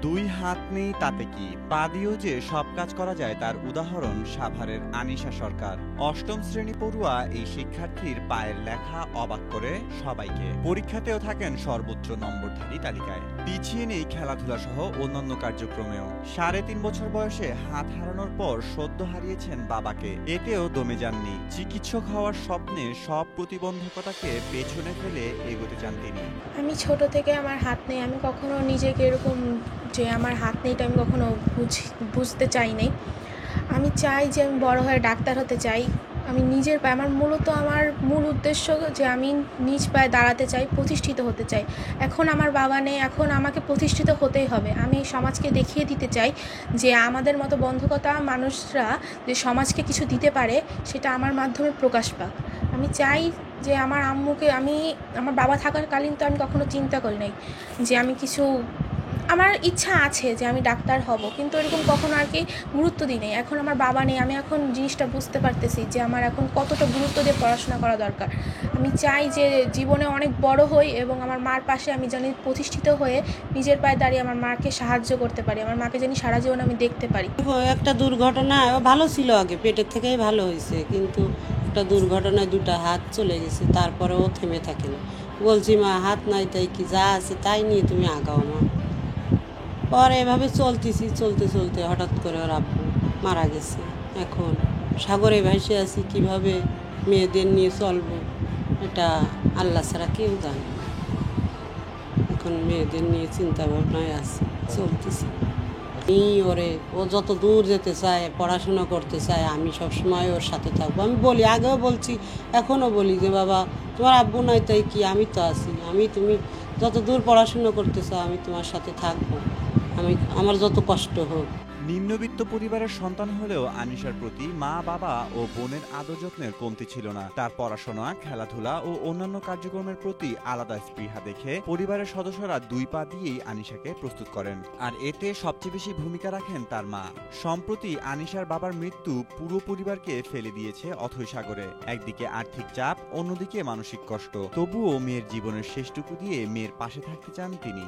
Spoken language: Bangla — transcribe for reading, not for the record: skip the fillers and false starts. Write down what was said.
দুই হাত নেই তাতে কি, পা দিয়েও যে সব কাজ করা যায় তার উদাহরণ সাভারের আনিশা সরকার। অষ্টম শ্রেণী পড়ুয়া এই শিক্ষার্থীর পায়ের লেখা অবাক করে সবাইকে। পরীক্ষাতেও থাকেন সর্বোচ্চ নম্বরধারী তালিকায়। পিছিয়ে নেই খেলাধুলা সহ অন্যান্য কার্যক্রমেও। ৩.৫ বছর বয়সে হাত হারানোর পর সদ্য হারিয়েছেন বাবাকে, এতেও দমে যাননি। চিকিৎসক হওয়ার স্বপ্নে সব প্রতিবন্ধকতাকে পেছনে ফেলে এগোতে চান তিনি। আমি ছোট থেকে আমার হাত নেই, আমি কখনো নিজেকে এরকম যে আমার হাত নেই এটা আমি কখনো বুঝতে চাই নাই। আমি চাই যে আমি বড় হয়ে ডাক্তার হতে চাই। আমি নিজের পায়ে, আমার মূল উদ্দেশ্য যে আমি নিজ পায়ে দাঁড়াতে চাই, প্রতিষ্ঠিত হতে চাই। এখন আমার বাবা নেই, এখন আমাকে প্রতিষ্ঠিত হতেই হবে। আমি সমাজকে দেখিয়ে দিতে চাই যে আমাদের মতো বন্ধকতা মানুষরা যে সমাজকে কিছু দিতে পারে, সেটা আমার মাধ্যমে প্রকাশ পাক। আমি চাই যে আমার আম্মুকে, আমার বাবা থাকাকালীন তো আমি কখনো চিন্তা করি নাই যে আমি কিছু, আমার ইচ্ছা আছে যে আমি ডাক্তার হব, কিন্তু এরকম কখনো আর কি গুরুত্ব দিই নাই। এখন আমার বাবা নেই, আমি এখন জিনিসটা বুঝতে পারতেছি যে আমার এখন কতটা গুরুত্ব দিয়ে পড়াশোনা করা দরকার। আমি চাই যে জীবনে অনেক বড় হই এবং আমার মার পাশে আমি জানি প্রতিষ্ঠিত হয়ে নিজের পায়ে দাঁড়িয়ে আমার মাকে সাহায্য করতে পারি, আমার মাকে জানি সারা জীবন আমি দেখতে পারি। একটা দুর্ঘটনা ভালো ছিল, আগে পেটের থেকেই ভালো হয়েছে, কিন্তু একটা দুর্ঘটনায় দুটা হাত চলে গেছে, তারপরেও থেমে থাকে না। বলছি মা হাত নাই তাই কি, যা আছে তাই নিয়ে তুমি আগাও মা। পরে এভাবে চলতে চলতে হঠাৎ করে ওর আব্বু মারা গেছে। এখন সাগরে ভাসে আছি, কিভাবে মেয়েদের নিয়ে চলবো এটা আল্লাহ ছাড়া কেউ জানে। এখন মেয়েদের নিয়ে চিন্তা ভাবনায় আছে, চলতেছি। ও যত দূর যেতে চায়, পড়াশোনা করতে চায়, আমি সবসময় ওর সাথে থাকবো। আমি বলি, আগেও বলছি, এখনও বলি যে বাবা তোমার আব্বু নয় তাই কি, আমি তো আছি। তুমি যত দূর পড়াশোনা করতে চাও আমি তোমার সাথে থাকবো, আমার যত কষ্ট হোক। নিম্নবিত্ত পরিবারের সন্তান হলেও আনিশার প্রতি মা, বাবা ও বোনের আদর যত্নের কমতি ছিল না। তার পড়াশোনা, খেলাধুলা ও অন্যান্য কার্যক্রমের প্রতি আলাদা স্পৃহা দেখে পরিবারের সদস্যরা দুই পা দিয়েই আনিশাকে প্রস্তুত করেন। আর এতে সবচেয়ে বেশি ভূমিকা রাখেন তার মা। সম্প্রতি আনিশার বাবার মৃত্যু পুরো পরিবারকে ফেলে দিয়েছে অথৈ সাগরে। একদিকে আর্থিক চাপ, অন্যদিকে মানসিক কষ্ট। তবুও মেয়ের জীবনের শেষটুকু দিয়ে মেয়ের পাশে থাকতে চান তিনি।